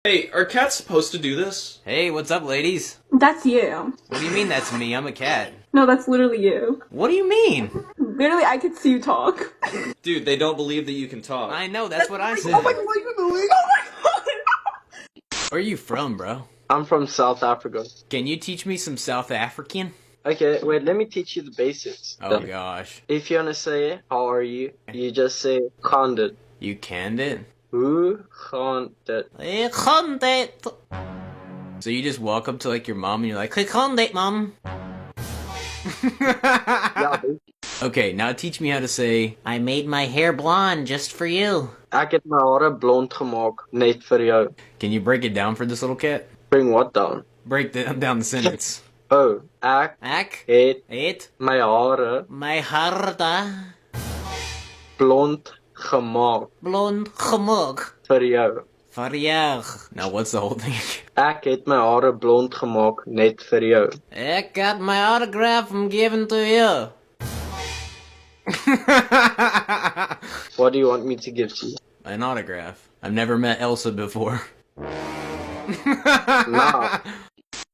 Hey, are cats supposed to do this? Hey, what's up, ladies? That's you. What do you mean that's me? I'm a cat. No, that's literally you. What do you mean? Literally, I could see you talk. Dude, they don't believe that you can talk. I know, that's what I said. Oh my god! Where are you from, bro? I'm from South Africa. Can you teach me some South African? Okay, wait, let me teach you the basics. Oh gosh. If you wanna say, how are you? You just say, "Khandit." You canned it? Hoe gaan dit? Ik kan dit. So you just walk up to like your mom and you're like, ik kan dit, mom. Ja, Okay, now teach me how to say, I made my hair blonde just for you. ek het my hare blond gemaak net vir jou. Can you break it down for this little cat? Bring what down? Break down the sentence. Oh, ek Ek het het my hare my harta blond gemaak blond gemaakt. vir jou. Voor jou. Now what's the whole thing? Ek het my hare blond gemaak net vir jou. I got my autograph I'm giving to you. What do you want me to give to you? An autograph. I've never met Elsa before. Nah,